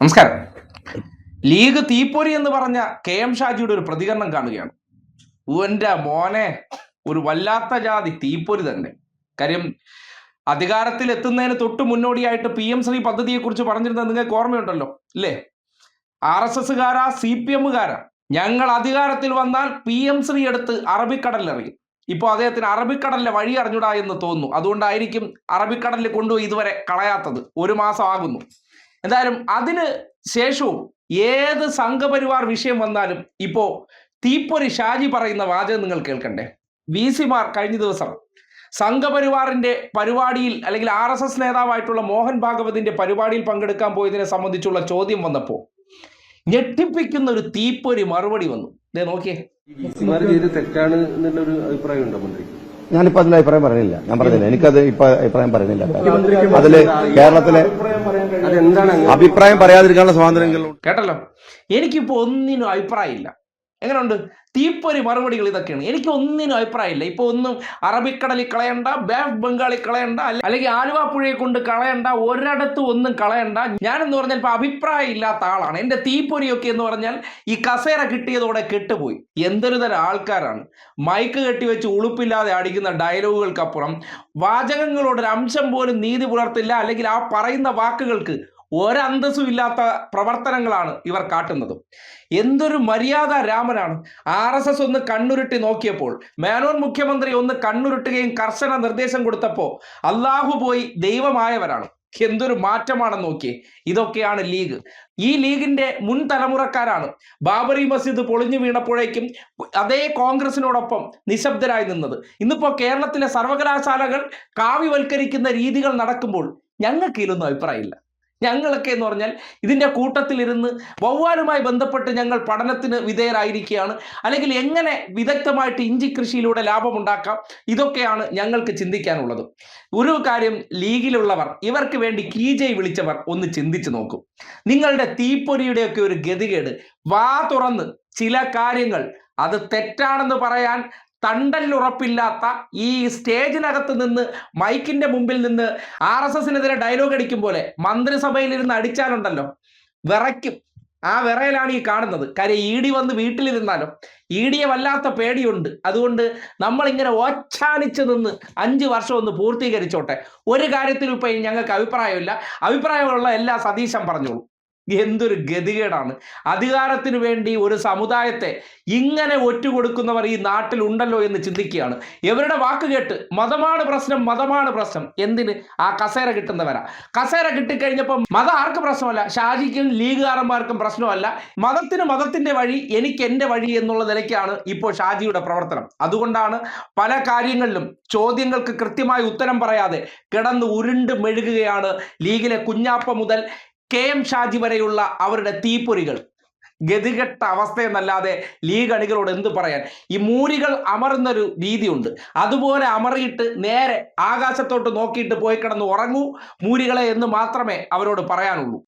നമസ്കാരം. ലീഗ് തീപ്പൊരി എന്ന് പറഞ്ഞ കെ.എം. ഷാജിയുടെ ഒരു പ്രതികരണം കാണുകയാണ്. എൻ്റെ മോനെ, ഒരു വല്ലാത്ത ജാതി തീപ്പൊരി തന്നെ. കാര്യം, അധികാരത്തിൽ എത്തുന്നതിന് തൊട്ട് മുന്നോടിയായിട്ട് PM ശ്രീ പദ്ധതിയെക്കുറിച്ച് പറഞ്ഞിരുന്നത് നിങ്ങൾക്ക് ഓർമ്മയുണ്ടല്ലോ അല്ലേ? RSSകാരാ CPMകാരാ ഞങ്ങൾ അധികാരത്തിൽ വന്നാൽ PM ശ്രീ എടുത്ത് അറബിക്കടലിലെറിയും. ഇപ്പോൾ അദ്ദേഹത്തിന് അറബിക്കടലിലെ വഴി അറിഞ്ഞൂടാ എന്ന് തോന്നുന്നു. അതുകൊണ്ടായിരിക്കും അറബിക്കടലിൽ കൊണ്ടുപോയി ഇതുവരെ കളയാത്തത്. 1 മാസം ആകുന്നു. എന്തായാലും അതിന് ശേഷവും ഏത് സംഘപരിവാർ വിഷയം വന്നാലും ഇപ്പോ തീപ്പൊരി ഷാജി പറയുന്ന വാചകം നിങ്ങൾ കേൾക്കണ്ടേ. VC-മാർ കഴിഞ്ഞ ദിവസം സംഘപരിവാറിന്റെ പരിപാടിയിൽ അല്ലെങ്കിൽ RSS നേതാവായിട്ടുള്ള മോഹൻ ഭാഗവതിന്റെ പരിപാടിയിൽ പങ്കെടുക്കാൻ പോയതിനെ സംബന്ധിച്ചുള്ള ചോദ്യം വന്നപ്പോൾ ഞെട്ടിപ്പിക്കുന്ന ഒരു തീപ്പൊരി മറുപടി വന്നു. ദേ നോക്കിയേ. തെറ്റാണ് എന്നുള്ളൊരു അഭിപ്രായം ഉണ്ടോ മന്ത്രിക്ക്? ഞാനിപ്പോ അതിൽ അഭിപ്രായം പറയുന്നില്ല. ഞാൻ പറഞ്ഞില്ല, എനിക്കത് ഇപ്പൊ അഭിപ്രായം പറയുന്നില്ല. അതില് കേരളത്തിലെ അഭിപ്രായം പറയാതിരിക്കാനുള്ള സ്വാതന്ത്ര്യങ്ങൾ കേട്ടല്ലോ. എനിക്കിപ്പോ ഒന്നിനും അഭിപ്രായമില്ല. എങ്ങനെയുണ്ട് തീപ്പൊരി മറുപടികൾ? ഇതൊക്കെയാണ്. എനിക്ക് ഒന്നിനും അഭിപ്രായമില്ല. ഇപ്പൊ ഒന്നും അറബിക്കടലിൽ കളയണ്ട, ബംഗാളിൽ കളയണ്ട, അല്ലെങ്കിൽ ആലുവ പുഴയെ കൊണ്ട് കളയണ്ട, ഒരിടത്തും ഒന്നും കളയണ്ട. ഞാനെന്ന് പറഞ്ഞാൽ ഇപ്പൊ അഭിപ്രായം ഇല്ലാത്ത ആളാണ്. എന്റെ തീപ്പൊരിയൊക്കെ എന്ന് പറഞ്ഞാൽ ഈ കസേര കിട്ടിയതോടെ കെട്ടുപോയി. എന്തൊരു തരം ആൾക്കാരാണ്. മൈക്ക് കെട്ടിവെച്ച് ഉളുപ്പില്ലാതെ അടിക്കുന്ന ഡയലോഗുകൾക്കപ്പുറം വാചകങ്ങളോടൊരു അംശം പോലും നീതി പുലർത്തില്ല, അല്ലെങ്കിൽ ആ പറയുന്ന വാക്കുകൾക്ക് ഒരന്തസ്സും ഇല്ലാത്ത പ്രവർത്തനങ്ങളാണ് ഇവർ കാട്ടുന്നത്. എന്തൊരു മര്യാദ രാമനാണ്. RSS ഒന്ന് കണ്ണുരുട്ടി നോക്കിയപ്പോൾ, മേനോൻ മുഖ്യമന്ത്രി ഒന്ന് കണ്ണുരുട്ടുകയും കർശന നിർദ്ദേശം കൊടുത്തപ്പോൾ അള്ളാഹു പോയി ദൈവമായവരാണ്. എന്തൊരു മാറ്റമാണെന്ന് നോക്കിയേ. ഇതൊക്കെയാണ് ലീഗ്. ഈ ലീഗിന്റെ മുൻ തലമുറക്കാരാണ് ബാബറി മസ്ജിദ് പൊളിഞ്ഞു വീണപ്പോഴേക്കും അതേ കോൺഗ്രസിനോടൊപ്പം നിശബ്ദരായി നിന്നത്. ഇന്നിപ്പോ കേരളത്തിലെ സർവകലാശാലകൾ കാവ്യവൽക്കരിക്കുന്ന രീതികൾ നടക്കുമ്പോൾ ഞങ്ങൾക്ക് ഇതിലൊന്നും അഭിപ്രായമില്ല. ഞങ്ങളൊക്കെ എന്ന് പറഞ്ഞാൽ ഇതിൻ്റെ കൂട്ടത്തിലിരുന്ന് വവ്വാലുമായി ബന്ധപ്പെട്ട് ഞങ്ങൾ പഠനത്തിന് വിധേയരായിരിക്കുകയാണ്, അല്ലെങ്കിൽ എങ്ങനെ വിദഗ്ധമായിട്ട് ഇഞ്ചി കൃഷിയിലൂടെ ലാഭമുണ്ടാക്കാം, ഇതൊക്കെയാണ് ഞങ്ങൾക്ക് ചിന്തിക്കാനുള്ളത്. ഒരു കാര്യം, ലീഗിലുള്ളവർ, ഇവർക്ക് വേണ്ടി കീജയ് വിളിച്ചവർ ഒന്ന് ചിന്തിച്ചു നോക്കും. നിങ്ങളുടെ തീപ്പൊരിയുടെയൊക്കെ ഒരു ഗതികേട്. വാ തുറന്ന് ചില കാര്യങ്ങൾ അത് തെറ്റാണെന്ന് പറയാൻ തണ്ടല്ലുറപ്പില്ലാത്ത ഈ സ്റ്റേജിനകത്ത് നിന്ന്, മൈക്കിന്റെ മുമ്പിൽ നിന്ന് RSSനെതിരെ ഡയലോഗ് അടിക്കും പോലെ മന്ത്രിസഭയിലിരുന്ന് അടിച്ചാലുണ്ടല്ലോ വിറയ്ക്കും. ആ വിറയിലാണ് ഈ കാണുന്നത്. കാര്യം ED വന്ന് വീട്ടിലിരുന്നാലോ, EDയെ വല്ലാത്ത പേടിയുണ്ട്. അതുകൊണ്ട് നമ്മളിങ്ങനെ ഓച്ചാനിച്ച് നിന്ന് 5 വർഷം ഒന്ന് പൂർത്തീകരിച്ചോട്ടെ. ഒരു കാര്യത്തിലും ഇപ്പം ഞങ്ങൾക്ക് അഭിപ്രായമില്ല. അഭിപ്രായമുള്ള എല്ലാ സതീശൻ പറഞ്ഞോളൂ. എന്തൊരു ഗതികേടാണ്. അധികാരത്തിന് വേണ്ടി ഒരു സമുദായത്തെ ഇങ്ങനെ ഒറ്റുകൊടുക്കുന്നവർ ഈ നാട്ടിലുണ്ടല്ലോ എന്ന് ചിന്തിക്കുകയാണ്. ഇവരുടെ വാക്ക് കേട്ട് മതമാണ് പ്രശ്നം, മതമാണ് പ്രശ്നം. എന്തിന്? ആ കസേര കിട്ടുന്നവരാ. കസേര കിട്ടിക്കഴിഞ്ഞപ്പോൾ മതം ആർക്ക് പ്രശ്നമല്ല, ഷാജിക്കും ലീഗുകാരന്മാർക്കും പ്രശ്നമല്ല. മതത്തിന് മതത്തിന്റെ വഴി, എനിക്ക് എൻ്റെ വഴി എന്നുള്ള നിലയ്ക്കാണ് ഇപ്പോൾ ഷാജിയുടെ പ്രവർത്തനം. അതുകൊണ്ടാണ് പല കാര്യങ്ങളിലും ചോദ്യങ്ങൾക്ക് കൃത്യമായി ഉത്തരം പറയാതെ കിടന്ന് ഉരുണ്ട് മെഴുകുകയാണ് ലീഗിലെ കുഞ്ഞാപ്പ മുതൽ KM ഷാജി വരെയുള്ള അവരുടെ തീപ്പൊരികൾ. ഗതികെട്ട അവസ്ഥയെന്നല്ലാതെ ലീഗ് അണികളോട് എന്ത് പറയാൻ. ഈ മൂരികൾ അമറുന്നൊരു രീതിയുണ്ട്. അതുപോലെ അമറിയിട്ട് നേരെ ആകാശത്തോട്ട് നോക്കിയിട്ട് പോയി കിടന്ന് ഉറങ്ങൂ മൂരികളെ എന്ന് മാത്രമേ അവരോട് പറയാനുള്ളൂ.